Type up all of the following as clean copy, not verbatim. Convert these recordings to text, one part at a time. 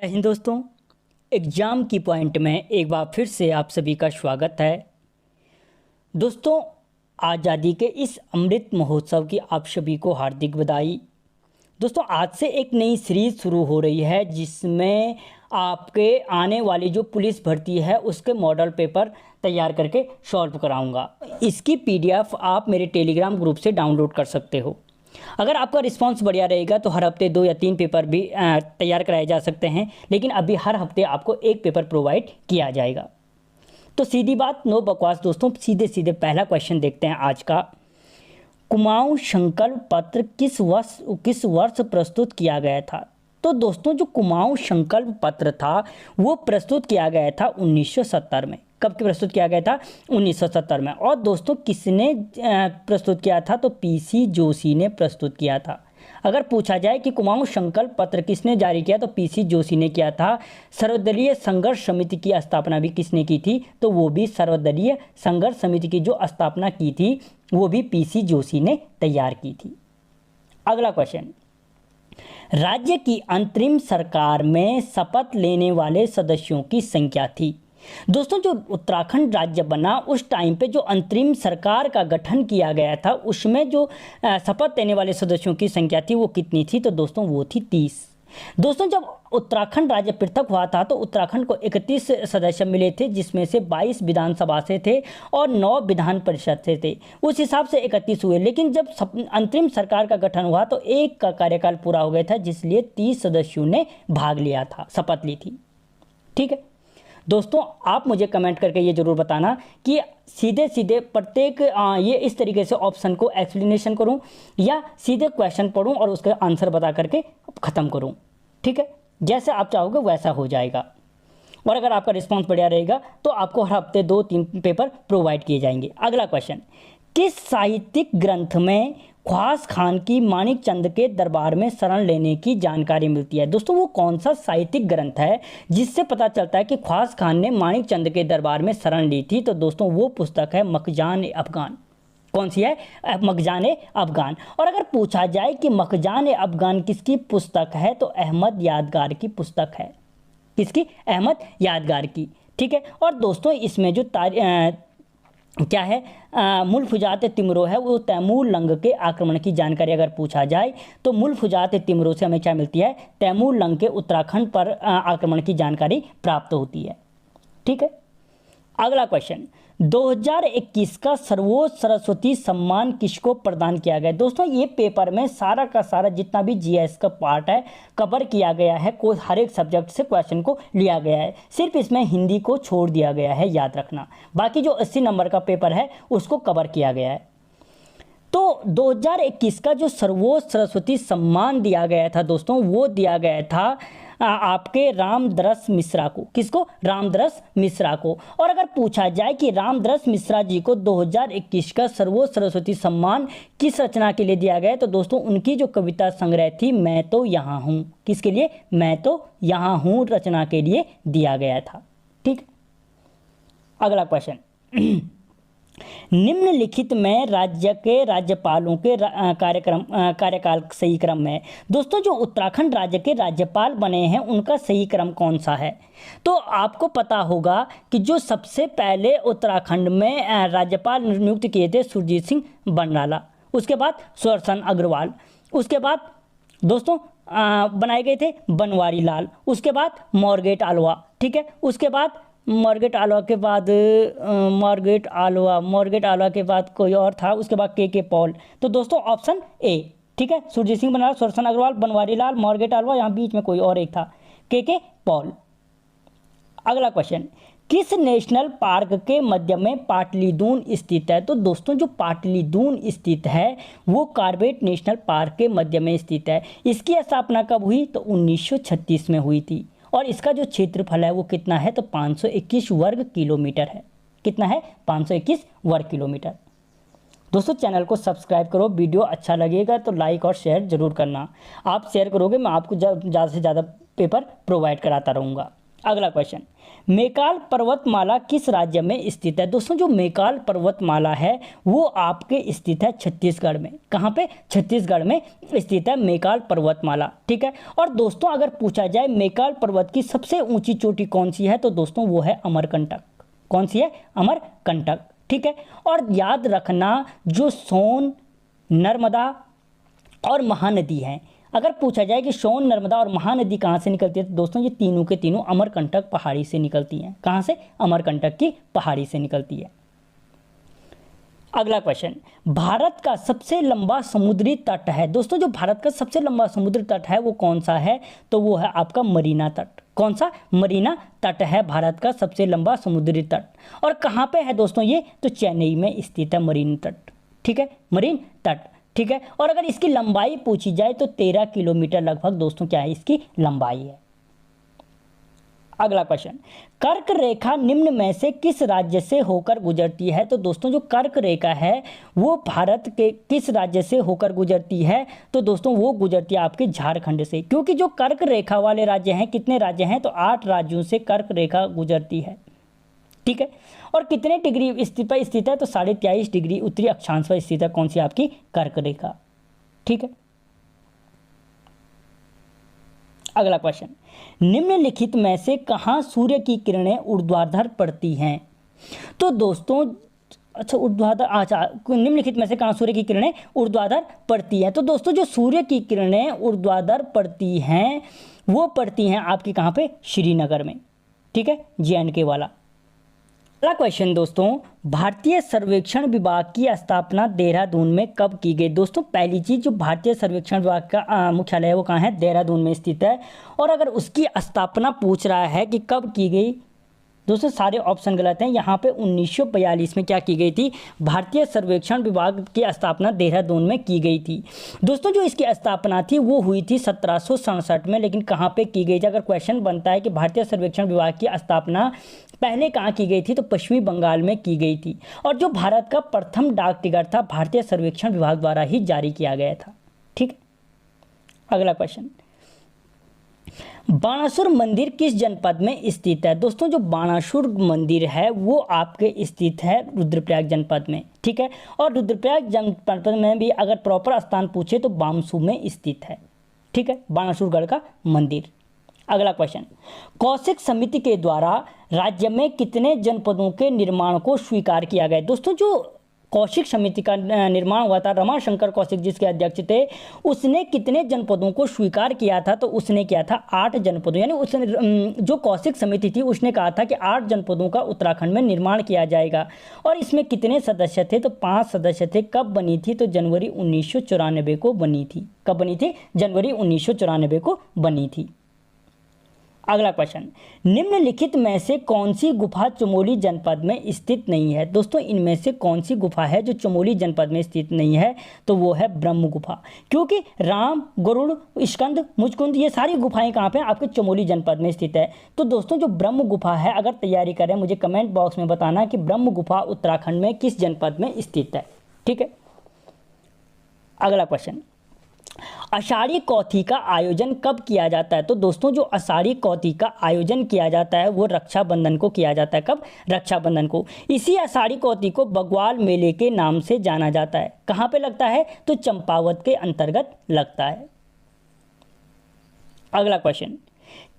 जय हिंद दोस्तों। एग्ज़ाम की पॉइंट में एक बार फिर से आप सभी का स्वागत है। दोस्तों, आज़ादी के इस अमृत महोत्सव की आप सभी को हार्दिक बधाई। दोस्तों, आज से एक नई सीरीज़ शुरू हो रही है जिसमें आपके आने वाली जो पुलिस भर्ती है उसके मॉडल पेपर तैयार करके सॉल्व कराऊंगा। इसकी पीडीएफ आप मेरे टेलीग्राम ग्रुप से डाउनलोड कर सकते हो। अगर आपका रिस्पांस बढ़िया रहेगा तो हर हफ्ते 2 या 3 पेपर भी तैयार कराए जा सकते हैं, लेकिन अभी हर हफ्ते आपको एक पेपर प्रोवाइड किया जाएगा। तो सीधी बात, नो बकवास दोस्तों, सीधे सीधे पहला क्वेश्चन देखते हैं आज का। कुमाऊं संकल्प पत्र किस वर्ष प्रस्तुत किया गया था? तो दोस्तों, जो कुमाऊं संकल्प पत्र था वो प्रस्तुत किया गया था 1970 में। कब प्रस्तुत किया गया था? 1970 में। और दोस्तों, किसने प्रस्तुत किया था? तो पीसी जोशी ने प्रस्तुत किया था। अगर पूछा जाए कि कुमाऊं संकल्प पत्र किसने जारी किया तो पीसी जोशी ने किया था। सर्वदलीय संघर्ष समिति की स्थापना भी किसने की थी? तो वो भी सर्वदलीय संघर्ष समिति की जो स्थापना की थी वो भी पीसी जोशी ने तैयार की थी। अगला क्वेश्चन, राज्य की अंतरिम सरकार में शपथ लेने वाले सदस्यों की संख्या थी। दोस्तों, जो उत्तराखंड राज्य बना उस टाइम पे जो अंतरिम सरकार का गठन किया गया था उसमें जो शपथ लेने वाले सदस्यों की संख्या थी वो कितनी थी? तो दोस्तों वो थी 30। दोस्तों, जब उत्तराखंड राज्य पृथक हुआ था तो उत्तराखंड को 31 सदस्य मिले थे, जिसमें से 22 विधानसभा से थे और 9 विधान परिषद से थे। उस हिसाब से 31 हुए, लेकिन जब अंतरिम सरकार का गठन हुआ तो एक का कार्यकाल पूरा हो गया था, जिसलिए 30 सदस्यों ने भाग लिया था, शपथ ली थी। ठीक है दोस्तों, आप मुझे कमेंट करके ये जरूर बताना कि सीधे सीधे प्रत्येक ये इस तरीके से ऑप्शन को एक्सप्लेनेशन करूं या सीधे क्वेश्चन पढ़ूं और उसका आंसर बता करके ख़त्म करूं। ठीक है, जैसे आप चाहोगे वैसा हो जाएगा। और अगर आपका रिस्पांस बढ़िया रहेगा तो आपको हर हफ्ते 2-3 पेपर प्रोवाइड किए जाएंगे। अगला क्वेश्चन, किस साहित्यिक ग्रंथ में ख्वास खान की माणिक चंद के दरबार में शरण लेने की जानकारी मिलती है? दोस्तों, वो कौन सा साहित्यिक ग्रंथ है जिससे पता चलता है कि ख्वास खान ने माणिक चंद के दरबार में शरण ली थी? तो दोस्तों वो पुस्तक है मखजान अफगान। कौन सी है? मखजान अफगान। और अगर पूछा जाए कि मखजान अफगान किसकी पुस्तक है तो अहमद यादगार की पुस्तक है। किसकी? अहमद यादगार की। ठीक है, और दोस्तों इसमें जो क्या है, मुल्फुजात तिमरो है, वो तैमूर लंग के आक्रमण की जानकारी अगर पूछा जाए तो मुल्फुजात तिमरो से हमें क्या मिलती है? तैमूर लंग के उत्तराखंड पर आक्रमण की जानकारी प्राप्त होती है। ठीक है, अगला क्वेश्चन, 2021 का सर्वोच्च सरस्वती सम्मान किसको प्रदान किया गया? दोस्तों, ये पेपर में सारा का सारा जितना भी जीएस का पार्ट है कवर किया गया है, कोई हर एक सब्जेक्ट से क्वेश्चन को लिया गया है, सिर्फ इसमें हिंदी को छोड़ दिया गया है, याद रखना। बाकी जो 80 नंबर का पेपर है उसको कवर किया गया है। तो 2021 का जो सर्वोच्च सरस्वती सम्मान दिया गया था दोस्तों, वो दिया गया था आपके रामदरस मिश्रा को। किसको? रामदरस मिश्रा को। और अगर पूछा जाए कि रामदरस मिश्रा जी को 2021 का सर्वोच्च सरस्वती सम्मान किस रचना के लिए दिया गया, तो दोस्तों उनकी जो कविता संग्रह थी मैं तो यहाँ हूँ, किसके लिए? मैं तो यहाँ हूँ रचना के लिए दिया गया था। ठीक, अगला क्वेश्चन, निम्नलिखित में राज्य के राज्यपालों के कार्यकाल सही क्रम में। दोस्तों, जो उत्तराखंड राज्य के राज्यपाल बने हैं उनका सही क्रम कौन सा है? तो आपको पता होगा कि जो सबसे पहले उत्तराखंड में राज्यपाल नियुक्त किए थे सुरजीत सिंह बंडाला, उसके बाद सुदर्शन अग्रवाल, उसके बाद दोस्तों बनाए गए थे बनवारी लाल, उसके बाद मॉर्गेट आलवा। ठीक है, उसके बाद मॉर्गेट आलवा के बाद मॉर्गेट आलवा के बाद कोई और था, उसके बाद के पॉल। तो दोस्तों ऑप्शन ए। ठीक है, सुरजीत सिंह बंडाला, सुदर्शन अग्रवाल, बनवारी लाल, मॉर्गेट आलवा, यहाँ बीच में कोई और एक था, के पॉल। अगला क्वेश्चन, किस नेशनल पार्क के मध्य में पाटलीदून स्थित है? तो दोस्तों, जो पाटलीदून स्थित है वो कॉर्बेट नेशनल पार्क के मध्य में स्थित है। इसकी स्थापना कब हुई? तो 1936 में हुई थी। और इसका जो क्षेत्रफल है वो कितना है? तो 521 वर्ग किलोमीटर है। कितना है? 521 वर्ग किलोमीटर। दोस्तों, चैनल को सब्सक्राइब करो, वीडियो अच्छा लगेगा तो लाइक और शेयर जरूर करना। आप शेयर करोगे मैं आपको ज़्यादा से ज़्यादा पेपर प्रोवाइड कराता रहूँगा। अगला क्वेश्चन, मैकाल पर्वतमाला किस राज्य में स्थित है? दोस्तों जो मैकाल पर्वतमाला है वो आपके स्थित है छत्तीसगढ़ में। कहाँ पे? छत्तीसगढ़ में स्थित है मैकाल पर्वतमाला, ठीक है। और दोस्तों अगर पूछा जाए मैकाल पर्वत की सबसे ऊंची चोटी कौन सी है, तो दोस्तों वो है अमरकंटक। कौन सी है? अमरकंटक, ठीक है। और याद रखना जो सोन, नर्मदा और महानदी हैं, अगर पूछा जाए कि सोन, नर्मदा और महानदी कहाँ से निकलती है, तो दोस्तों ये तीनों के तीनों अमरकंटक पहाड़ी से निकलती हैं। कहाँ से? अमरकंटक की पहाड़ी से निकलती है। अगला क्वेश्चन, भारत का सबसे लंबा समुद्री तट है। दोस्तों जो भारत का सबसे लंबा समुद्री तट है वो कौन सा है, तो वो है आपका मरीना तट। कौन सा? मरीना तट है भारत का सबसे लंबा समुद्री तट। और कहाँ पे है दोस्तों ये, तो चेन्नई में स्थित है मरीन तट, ठीक है, मरीन तट, ठीक है। और अगर इसकी लंबाई पूछी जाए तो 13 किलोमीटर लगभग दोस्तों क्या है इसकी लंबाई है। अगला क्वेश्चन, कर्क रेखा निम्न में से किस राज्य से होकर गुजरती है? तो दोस्तों जो कर्क रेखा है वो भारत के किस राज्य से होकर गुजरती है, तो दोस्तों वो गुजरती है आपके झारखंड से। क्योंकि जो कर्क रेखा वाले राज्य हैं, कितने राज्य हैं, तो 8 राज्यों से कर्क रेखा गुजरती है, ठीक है। और कितने डिग्री स्थित पर स्थित है, तो 23.5 डिग्री उत्तरी अक्षांश पर स्थित है कौन सी आपकी कर्क रेखा, ठीक है। अगला क्वेश्चन, निम्नलिखित में से कहाँ सूर्य की किरणें ऊर्ध्वाधर पड़ती हैं? तो दोस्तों निम्नलिखित में से कहाँ सूर्य की किरणें ऊर्ध्वाधर पड़ती हैं? तो दोस्तों जो सूर्य की किरणें ऊर्ध्वाधर पड़ती हैं वो पड़ती हैं आपकी कहाँ पे? श्रीनगर में, ठीक है, JNK वाला। अगला क्वेश्चन दोस्तों, भारतीय सर्वेक्षण विभाग की स्थापना देहरादून में कब की गई? दोस्तों पहली चीज, जो भारतीय सर्वेक्षण विभाग का मुख्यालय है वो कहाँ है? देहरादून में स्थित है। और अगर उसकी स्थापना पूछ रहा है कि कब की गई, दोस्तों सारे ऑप्शन गलत हैं। यहाँ पे 1942 में क्या की गई थी? भारतीय सर्वेक्षण विभाग की स्थापना देहरादून में की गई थी। दोस्तों जो इसकी स्थापना थी वो हुई थी 1767 में, लेकिन कहाँ पे की गई थी? अगर क्वेश्चन बनता है कि भारतीय सर्वेक्षण विभाग की स्थापना पहले कहाँ की गई थी, तो पश्चिमी बंगाल में की गई थी। और जो भारत का प्रथम डाक टिकट था भारतीय सर्वेक्षण विभाग द्वारा ही जारी किया गया था, ठीक। अगला क्वेश्चन, बाणासुर मंदिर किस जनपद में स्थित है? दोस्तों जो बाणासुर मंदिर है वो आपके स्थित है रुद्रप्रयाग जनपद में, ठीक है। और रुद्रप्रयाग जनपद में भी अगर प्रॉपर स्थान पूछे तो बामसू में स्थित है, ठीक है, बाणासुरगढ़ का मंदिर। अगला क्वेश्चन, कौशिक समिति के द्वारा राज्य में कितने जनपदों के निर्माण को स्वीकार किया गया? दोस्तों जो कौशिक समिति का निर्माण हुआ था, रमाशंकर कौशिक जिसके अध्यक्ष थे, उसने कितने जनपदों को स्वीकार किया था? तो उसने किया था 8 जनपदों, यानी उसने जो कौशिक समिति थी उसने कहा था कि 8 जनपदों का उत्तराखंड में निर्माण किया जाएगा। और इसमें कितने सदस्य थे? तो 5 सदस्य थे। कब बनी थी? तो जनवरी 1994 को बनी थी। कब बनी थी? जनवरी 1994 को बनी थी। अगला क्वेश्चन, निम्नलिखित में से कौन सी गुफा चमोली जनपद में स्थित नहीं है? दोस्तों इनमें से कौन सी गुफा है जो चमोली जनपद में स्थित नहीं है? तो वो है ब्रह्म गुफा। क्योंकि राम, गरुड़, स्कंद, मुचकुंद ये सारी गुफाएं कहाँ पे? आपके चमोली जनपद में स्थित है। तो दोस्तों जो ब्रह्म गुफा है, अगर तैयारी करें मुझे कमेंट बॉक्स में बताना कि ब्रह्म गुफा उत्तराखंड में किस जनपद में स्थित है, ठीक है। अगला क्वेश्चन, आषाढ़ी कौथी का आयोजन कब किया जाता है? तो दोस्तों जो आषाढ़ी कौथी का आयोजन किया जाता है वो रक्षाबंधन को किया जाता है। कब? रक्षाबंधन को। इसी आषाढ़ी कौथी को बग्वाल मेले के नाम से जाना जाता है। कहाँ पे लगता है? तो चंपावत के अंतर्गत लगता है। अगला क्वेश्चन,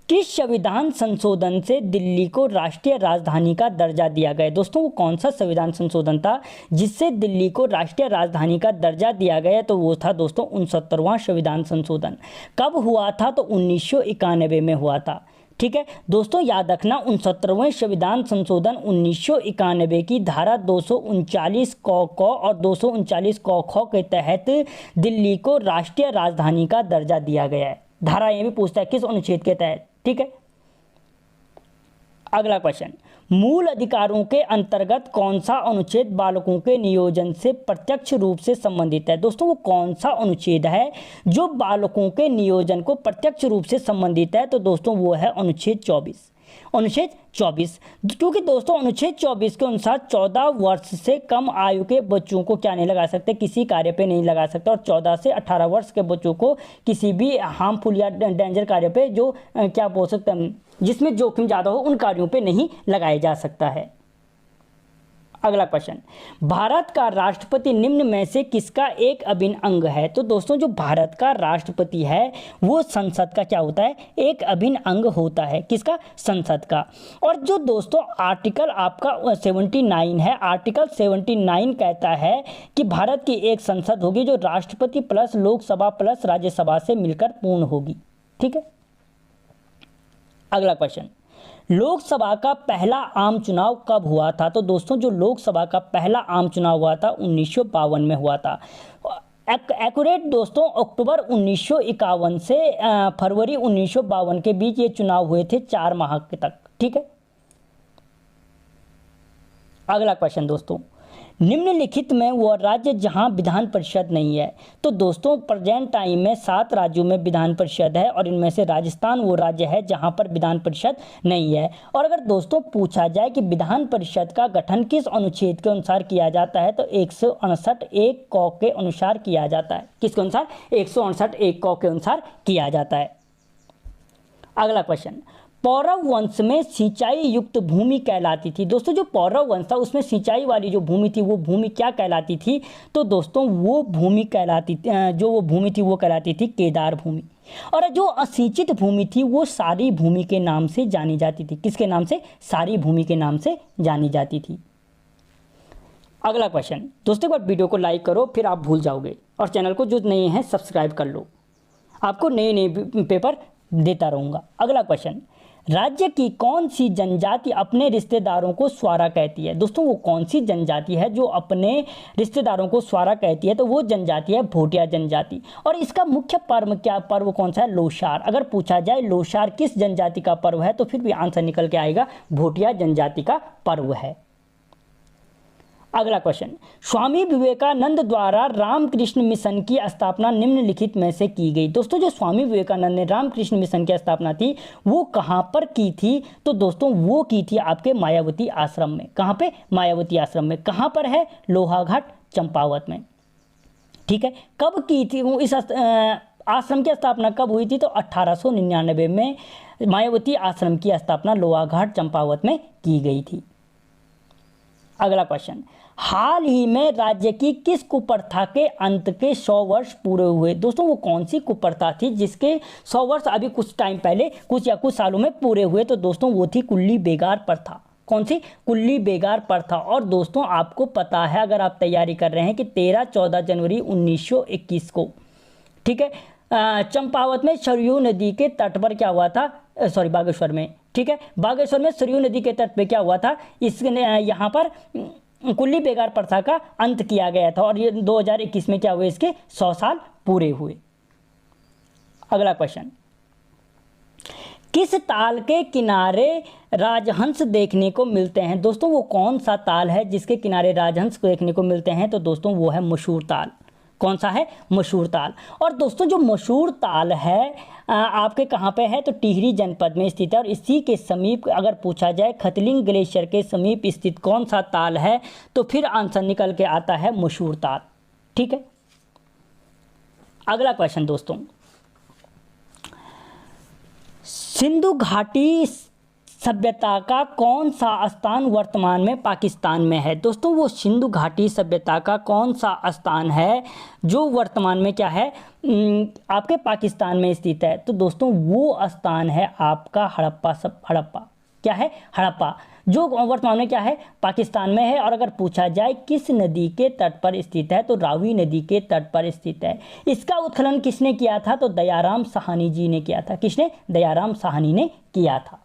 किस संविधान संशोधन से दिल्ली को राष्ट्रीय राजधानी का दर्जा दिया गया? दोस्तों वो कौन सा संविधान संशोधन था जिससे दिल्ली को राष्ट्रीय राजधानी का दर्जा दिया गया? तो वो था दोस्तों 69वां संविधान संशोधन। कब हुआ था? तो 1991 में हुआ था, ठीक है। दोस्तों याद रखना 69वें संविधान संशोधन 1991 की धारा 239 क और 239 क ख के तहत दिल्ली को राष्ट्रीय राजधानी का दर्जा दिया गया है। धारा ये भी पूछता है किस अनुच्छेद के तहत, ठीक है। अगला क्वेश्चन, मूल अधिकारों के अंतर्गत कौन सा अनुच्छेद बालकों के नियोजन से प्रत्यक्ष रूप से संबंधित है? दोस्तों वो कौन सा अनुच्छेद है जो बालकों के नियोजन को प्रत्यक्ष रूप से संबंधित है? तो दोस्तों वो है अनुच्छेद 24। अनुच्छेद 24, क्योंकि दोस्तों अनुच्छेद 24 के अनुसार 14 वर्ष से कम आयु के बच्चों को क्या नहीं लगा सकते, किसी कार्य पे नहीं लगा सकते, और 14 से 18 वर्ष के बच्चों को किसी भी हार्मफुल या डेंजर कार्य पे जो क्या बोल सकते हैं जिसमें जोखिम ज़्यादा हो उन कार्यों पे नहीं लगाया जा सकता है। अगला क्वेश्चन, भारत का राष्ट्रपति निम्न में से किसका एक अभिन्न अंग है? तो दोस्तों जो भारत का राष्ट्रपति है वो संसद का क्या होता है, एक अभिन्न अंग होता है। किसका? संसद का। और जो दोस्तों आर्टिकल आपका 79 है, आर्टिकल 79 कहता है कि भारत की एक संसद होगी जो राष्ट्रपति प्लस लोकसभा प्लस राज्यसभा से मिलकर पूर्ण होगी। ठीक है। अगला क्वेश्चन, लोकसभा का पहला आम चुनाव कब हुआ था? तो दोस्तों जो लोकसभा का पहला आम चुनाव हुआ था 1952 में हुआ था। एक्यूरेट दोस्तों अक्टूबर 1951 से फरवरी 1952 के बीच ये चुनाव हुए थे 4 माह के तक। ठीक है। अगला क्वेश्चन दोस्तों, निम्नलिखित में वह राज्य जहां विधान परिषद नहीं है। तो दोस्तों प्रेजेंट टाइम में 7 राज्यों में विधान परिषद है और इनमें से राजस्थान वो राज्य है जहां पर विधान परिषद नहीं है। और अगर दोस्तों पूछा जाए कि विधान परिषद का गठन किस अनुच्छेद के अनुसार किया जाता है, तो 168 एक क के अनुसार किया जाता है। किसके अनुसार? 168 एक क के अनुसार किया जाता है। अगला क्वेश्चन, पौरव वंश में सिंचाई युक्त भूमि कहलाती थी। दोस्तों जो पौरव वंश था उसमें सिंचाई वाली जो भूमि थी वो भूमि क्या कहलाती थी? तो दोस्तों वो भूमि कहलाती वो कहलाती थी केदार भूमि। और जो असिंचित भूमि थी वो सारी भूमि के नाम से जानी जाती थी। किसके नाम से? सारी भूमि के नाम से जानी जाती थी। अगला क्वेश्चन दोस्तों, एक बार वीडियो को लाइक करो फिर आप भूल जाओगे, और चैनल को जो नए हैं सब्सक्राइब कर लो, आपको नए नए पेपर देता रहूँगा। अगला क्वेश्चन, राज्य की कौन सी जनजाति अपने रिश्तेदारों को स्वारा कहती है? दोस्तों वो कौन सी जनजाति है जो अपने रिश्तेदारों को स्वारा कहती है? तो वो जनजाति है भोटिया जनजाति। और इसका मुख्य पर्व कौन सा है? लोसार। अगर पूछा जाए लोसार किस जनजाति का पर्व है तो फिर भी आंसर निकल के आएगा भोटिया जनजाति का पर्व है। अगला क्वेश्चन, स्वामी विवेकानंद द्वारा रामकृष्ण मिशन की स्थापना निम्नलिखित में से की गई। दोस्तों जो स्वामी विवेकानंद ने रामकृष्ण मिशन की स्थापना थी वो कहाँ पर की थी? तो दोस्तों वो की थी आपके मायावती आश्रम में। कहाँ पे? मायावती आश्रम में। कहाँ पर है? लोहाघाट चंपावत में। ठीक है। कब की थी वो इस आश्रम की स्थापना कब हुई थी? तो 1899 में मायावती आश्रम की स्थापना लोहाघाट चंपावत में की गई थी। अगला क्वेश्चन, हाल ही में राज्य की किस कुप्रथा के अंत के 100 वर्ष पूरे हुए? दोस्तों वो कौन सी कुप्रथा थी जिसके 100 वर्ष अभी कुछ टाइम पहले कुछ सालों में पूरे हुए? तो दोस्तों वो थी कुल्ली बेगार प्रथा। कौन सी? कुल्ली बेगार प्रथा। और दोस्तों आपको पता है अगर आप तैयारी कर रहे हैं कि 13-14 जनवरी 1921 को, ठीक है, चंपावत में सरयू नदी के तट पर क्या हुआ था? बागेश्वर में। ठीक है, बागेश्वर में सरयू नदी के तट पे क्या हुआ था? यहाँ पर कुल्ली बेगार प्रथा का अंत किया गया था और ये 2021 में क्या हुए? इसके 100 साल पूरे हुए। अगला क्वेश्चन, किस ताल के किनारे राजहंस देखने को मिलते हैं? दोस्तों वो कौन सा ताल है जिसके किनारे राजहंस को देखने को मिलते हैं? तो दोस्तों वो है मशहूर ताल। कौन सा है? मशहूर ताल। और दोस्तों जो मशहूर ताल है आपके कहाँ पे है? तो टिहरी जनपद में स्थित है। और इसी के समीप अगर पूछा जाए खतलिंग ग्लेशियर के समीप स्थित कौन सा ताल है तो फिर आंसर निकल के आता है मशहूर ताल। ठीक है। अगला क्वेश्चन दोस्तों, सिंधु घाटी सभ्यता का कौन सा स्थान वर्तमान में पाकिस्तान में है? दोस्तों वो सिंधु घाटी सभ्यता का कौन सा स्थान है जो वर्तमान में क्या है? आपके पाकिस्तान में स्थित है। तो दोस्तों वो स्थान है आपका हड़प्पा। क्या है? हड़प्पा, जो वर्तमान में क्या है? पाकिस्तान में है। और अगर पूछा जाए किस नदी के तट पर स्थित है तो रावी नदी के तट पर स्थित है। इसका उत्खनन किसने किया था? तो दयाराम साहनी जी ने किया था। किसने? दयाराम साहनी ने किया था।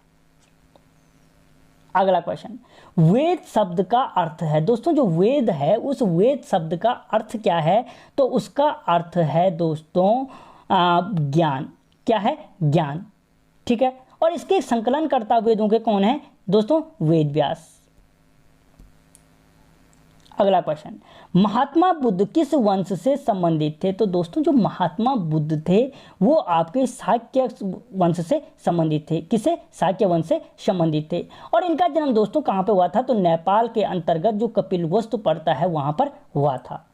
अगला क्वेश्चन, वेद शब्द का अर्थ है। दोस्तों जो वेद है उस वेद शब्द का अर्थ क्या है? तो उसका अर्थ है दोस्तों ज्ञान। क्या है? ज्ञान। ठीक है। और इसके संकलनकर्ता वेदों के कौन है? दोस्तों वेद व्यास। अगला क्वेश्चन, महात्मा बुद्ध किस वंश से संबंधित थे? तो दोस्तों जो महात्मा बुद्ध थे वो आपके शाक्य वंश से संबंधित थे। किसे? शाक्य वंश से संबंधित थे। और इनका जन्म दोस्तों कहाँ पे हुआ था? तो नेपाल के अंतर्गत जो कपिलवस्तु पड़ता है वहां पर हुआ था।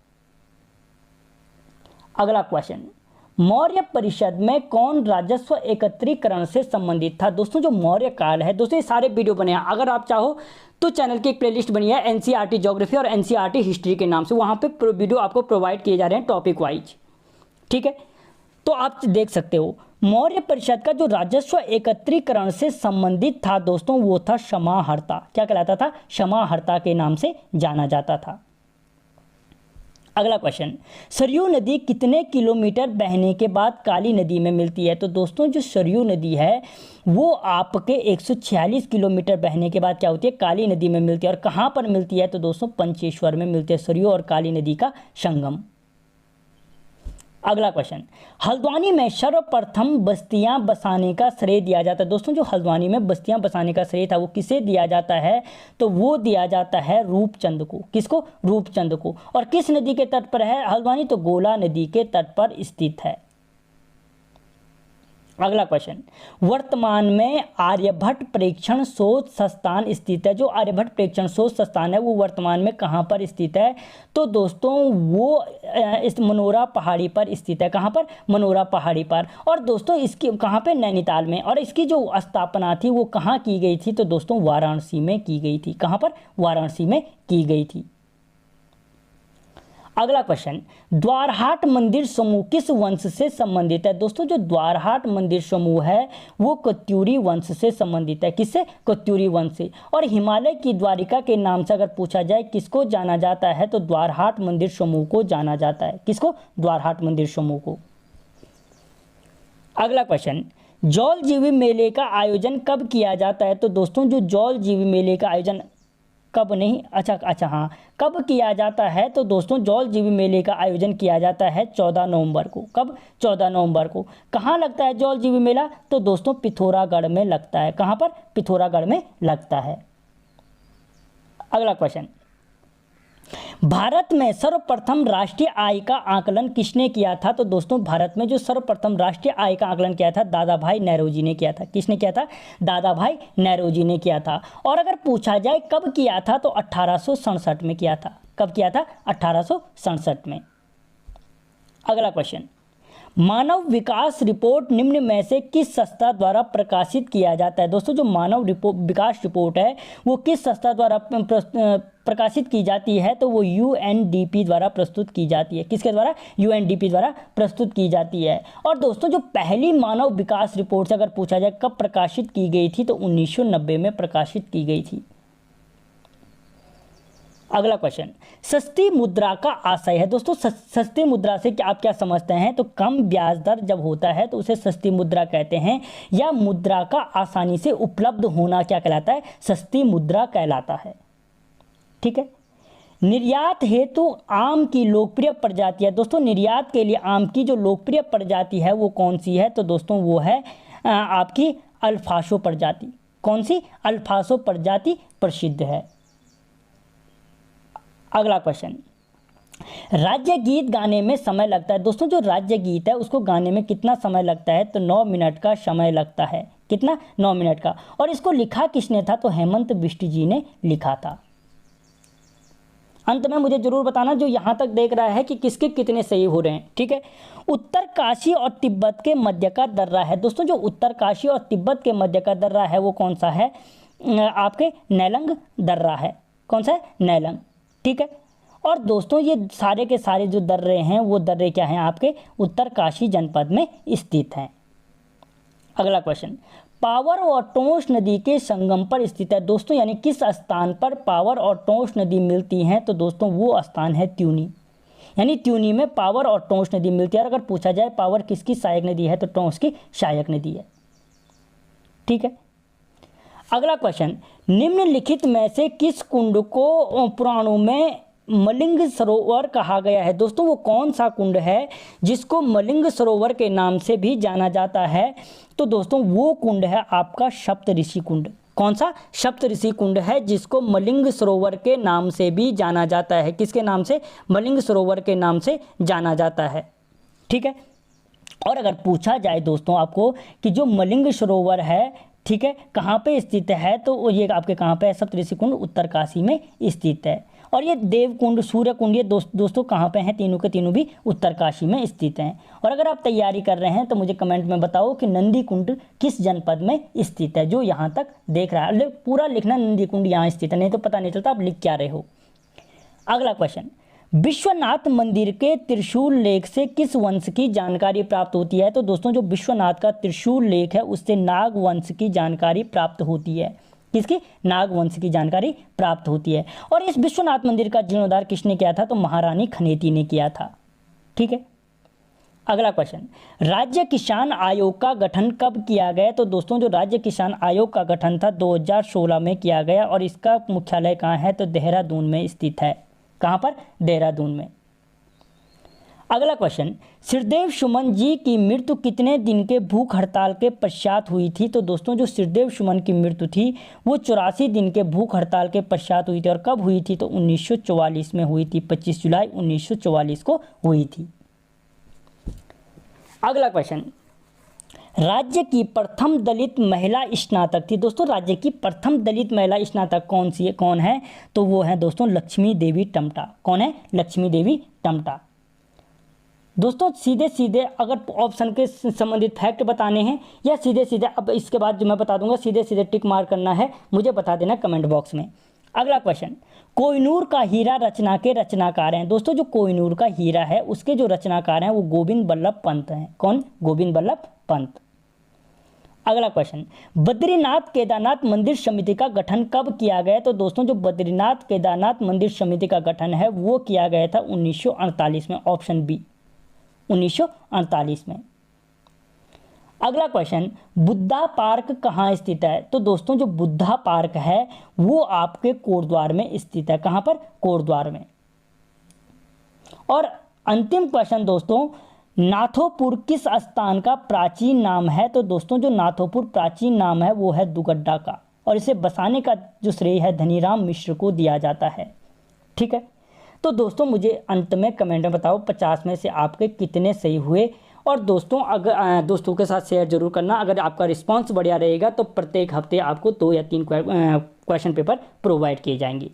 अगला क्वेश्चन, मौर्य परिषद में कौन राजस्व एकत्रीकरण से संबंधित था? दोस्तों जो मौर्य काल है, दोस्तों ये सारे वीडियो बने हैं, अगर आप चाहो तो चैनल की एक प्लेलिस्ट बनी है एनसीईआरटी ज्योग्राफी और एनसीईआरटी हिस्ट्री के नाम से, वहां पे वीडियो आपको प्रोवाइड किए जा रहे हैं टॉपिक वाइज, ठीक है, तो आप देख सकते हो। मौर्य परिषद का जो राजस्व एकत्रीकरण से संबंधित था दोस्तों वो था समाहर्ता। क्या कहलाता था? समाहर्ता के नाम से जाना जाता था। अगला क्वेश्चन, सरयू नदी कितने किलोमीटर बहने के बाद काली नदी में मिलती है? तो दोस्तों जो सरयू नदी है वो आपके 146 किलोमीटर बहने के बाद क्या होती है? काली नदी में मिलती है। और कहाँ पर मिलती है? तो दोस्तों पंचेश्वर में मिलती है, सरयू और काली नदी का संगम। अगला क्वेश्चन, हल्द्वानी में सर्वप्रथम बस्तियां बसाने का श्रेय दिया जाता है। दोस्तों जो हल्द्वानी में बस्तियां बसाने का श्रेय था वो किसे दिया जाता है? तो वो दिया जाता है रूपचंद को। किसको? रूपचंद को। और किस नदी के तट पर है हल्द्वानी? तो गोला नदी के तट पर स्थित है। अगला क्वेश्चन, वर्तमान में आर्यभट्ट प्रेक्षण शोध संस्थान स्थित है। जो आर्यभट्ट प्रेक्षण शोध संस्थान है वो वर्तमान में कहाँ पर स्थित है? तो दोस्तों वो इस मनोरा पहाड़ी पर स्थित है। कहाँ पर? मनोरा पहाड़ी पर। और दोस्तों इसकी कहाँ पे? नैनीताल में। और इसकी जो स्थापना थी वो कहाँ की गई थी? तो दोस्तों वाराणसी में की गई थी। कहाँ पर? वाराणसी में की गई थी। अगला क्वेश्चन, द्वारहाट मंदिर समूह किस वंश से संबंधित है? दोस्तों जो द्वारहाट मंदिर समूह है वो कत्यूरी वंश से संबंधित है। किससे? कत्यूरी वंश से। और हिमालय की द्वारिका के नाम से अगर पूछा जाए किसको जाना जाता है? तो द्वारहाट मंदिर समूह को जाना जाता है। किसको? द्वारहाट मंदिर समूह को। अगला क्वेश्चन, जौलजीबी मेले का आयोजन कब किया जाता है? तो दोस्तों जो जौलजीबी मेले का आयोजन कब नहीं, अच्छा हाँ, कब किया जाता है? तो दोस्तों जौलजीबी मेले का आयोजन किया जाता है 14 नवंबर को। कब? 14 नवंबर को। कहाँ लगता है जौलजीबी मेला? तो दोस्तों पिथौरागढ़ में लगता है। कहाँ पर? पिथौरागढ़ में लगता है। अगला क्वेश्चन, भारत में सर्वप्रथम राष्ट्रीय आय का आकलन किसने किया था? तो दोस्तों भारत में जो सर्वप्रथम राष्ट्रीय आय का आकलन किया था दादा भाई नेहरूजी ने किया था। किसने किया था? दादा भाई नेहरूजी ने किया था। और अगर पूछा जाए कब किया था तो 1867 में किया था। कब किया था? 1867 में। अगला क्वेश्चन, मानव विकास रिपोर्ट निम्न में से किस संस्था द्वारा प्रकाशित किया जाता है? दोस्तों जो मानव विकास रिपोर्ट है वो किस संस्था द्वारा प्रकाशित की जाती है? तो वो यूएनडीपी द्वारा प्रस्तुत की जाती है। किसके द्वारा? यूएनडीपी द्वारा प्रस्तुत की जाती है। और दोस्तों जो पहली मानव विकास रिपोर्ट से अगर पूछा जाए कब प्रकाशित की गई थी तो 1990 में प्रकाशित की गई थी। अगला क्वेश्चन, सस्ती मुद्रा का आशय है। दोस्तों सस्ती मुद्रा से आप क्या समझते हैं? तो कम ब्याज दर जब होता है तो उसे सस्ती मुद्रा कहते हैं, या मुद्रा का आसानी से उपलब्ध होना क्या कहलाता है? सस्ती मुद्रा कहलाता है। ठीक है। निर्यात हेतु आम की लोकप्रिय प्रजाति है। दोस्तों निर्यात के लिए आम की जो लोकप्रिय प्रजाति है वो कौन सी है? तो दोस्तों वो है आपकी अल्फासो प्रजाति। कौन सी? अल्फासो प्रजाति प्रसिद्ध है। अगला क्वेश्चन, राज्य गीत गाने में समय लगता है। दोस्तों जो राज्य गीत है उसको गाने में कितना समय लगता है? तो 9 मिनट का समय लगता है। कितना? 9 मिनट का। और इसको लिखा किसने था? तो हेमंत बिष्ट जी ने लिखा था। अंत में मुझे जरूर बताना जो यहाँ तक देख रहा है कि किसके कितने सही हो रहे हैं। ठीक है। उत्तर काशी और तिब्बत के मध्य का दर्रा है। दोस्तों जो उत्तर काशी और तिब्बत के मध्य का दर्रा है वो कौन सा है? आपके नैलंग दर्रा है। कौन सा है? नैलंग। ठीक है। और दोस्तों ये सारे के सारे जो दर्रे हैं वो दर्रे क्या हैं? आपके उत्तरकाशी जनपद में स्थित हैं। अगला क्वेश्चन, पावर और टोंस नदी के संगम पर स्थित है। दोस्तों यानी किस स्थान पर पावर और टोंस नदी मिलती हैं? तो दोस्तों वो स्थान है त्यूनी। यानी त्यूनी में पावर और टोंस नदी मिलती है। और अगर पूछा जाए पावर किसकी सहायक नदी है? तो टोंस की सहायक नदी है। ठीक है। अगला क्वेश्चन, निम्नलिखित में से किस कुंड को पुराणों में मलिंग सरोवर कहा गया है? दोस्तों वो कौन सा कुंड है जिसको मलिंग सरोवर के नाम से भी जाना जाता है? तो दोस्तों वो कुंड है आपका सप्त ऋषि कुंड। कौन सा? सप्तऋषि कुंड है, जिसको मलिंग सरोवर के नाम से भी जाना जाता है। किसके नाम से? मलिंग सरोवर के नाम से जाना जाता है। ठीक है। और अगर पूछा जाए दोस्तों आपको कि जो मलिंग सरोवर है, ठीक है, कहाँ पे स्थित है, तो ये आपके कहाँ पे है? सप्तऋषि कुंड उत्तरकाशी में स्थित है। और ये देवकुंड, सूर्य कुंड, ये दोस्तों कहाँ पे हैं? तीनों के तीनों भी उत्तरकाशी में स्थित हैं। और अगर आप तैयारी कर रहे हैं तो मुझे कमेंट में बताओ कि नंदी कुंड किस जनपद में स्थित है, जो यहाँ तक देख रहा है। पूरा लिखना नंदी कुंड यहाँ स्थित है, नहीं तो पता नहीं चलता आप लिख क्या रहे हो। अगला क्वेश्चन, विश्वनाथ मंदिर के त्रिशूल लेख से किस वंश की जानकारी प्राप्त होती है? तो दोस्तों जो विश्वनाथ का त्रिशूल लेख है उससे नाग वंश की जानकारी प्राप्त होती है। किसकी? नाग वंश की जानकारी प्राप्त होती है। और इस विश्वनाथ मंदिर का जीर्णोद्धार किसने किया था? तो महारानी खनेती ने किया था। ठीक है। अगला क्वेश्चन, राज्य किसान आयोग का गठन कब किया गया? तो दोस्तों जो राज्य किसान आयोग का गठन था 2016 में किया गया, और इसका मुख्यालय कहाँ है? तो देहरादून में स्थित है। कहाँ पर? देहरादून में। अगला क्वेश्चन, श्रीदेव सुमन जी की मृत्यु कितने दिन के भूख हड़ताल के पश्चात हुई थी? तो दोस्तों जो श्रीदेव सुमन की मृत्यु थी वो 84 दिन के भूख हड़ताल के पश्चात हुई थी। और कब हुई थी? तो 1944 में हुई थी। 25 जुलाई 1944 को हुई थी। अगला क्वेश्चन, राज्य की प्रथम दलित महिला स्नातक थी। दोस्तों राज्य की प्रथम दलित महिला स्नातक कौन है? तो वो है दोस्तों लक्ष्मी देवी टम्टा। कौन है? लक्ष्मी देवी टम्टा। दोस्तों सीधे सीधे अगर ऑप्शन के संबंधित फैक्ट बताने हैं या सीधे सीधे, अब इसके बाद जो मैं बता दूंगा, सीधे सीधे टिक मार करना है, मुझे बता देना कमेंट बॉक्स में। अगला क्वेश्चन, कोहिनूर का हीरा रचना के रचनाकार हैं। दोस्तों जो कोहिनूर का हीरा है उसके जो रचनाकार हैं वो गोविंद बल्लभ पंत हैं। कौन? गोविंद बल्लभ पंत। अगला क्वेश्चन, बद्रीनाथ केदारनाथ मंदिर समिति का गठन कब किया गया? तो दोस्तों जो बद्रीनाथ केदारनाथ मंदिर समिति का गठन है वो किया गया था 1948 में। ऑप्शन बी 1948 में। अगला क्वेश्चन, बुद्धा पार्क कहाँ स्थित है? तो दोस्तों जो बुद्धा पार्क है वो आपके कोटद्वार में स्थित है। कहाँ पर? कोटद्वार में। और अंतिम क्वेश्चन दोस्तों, नाथोपुर किस स्थान का प्राचीन नाम है? तो दोस्तों जो नाथोपुर प्राचीन नाम है वो है दुगड्डा का, और इसे बसाने का जो श्रेय है धनीराम मिश्र को दिया जाता है। ठीक है। तो दोस्तों मुझे अंत में कमेंट में बताओ 50 में से आपके कितने सही हुए। और दोस्तों अगर दोस्तों के साथ शेयर जरूर करना। अगर आपका रिस्पांस बढ़िया रहेगा तो प्रत्येक हफ्ते आपको 2 या 3 क्वेश्चन पेपर प्रोवाइड किए जाएंगे।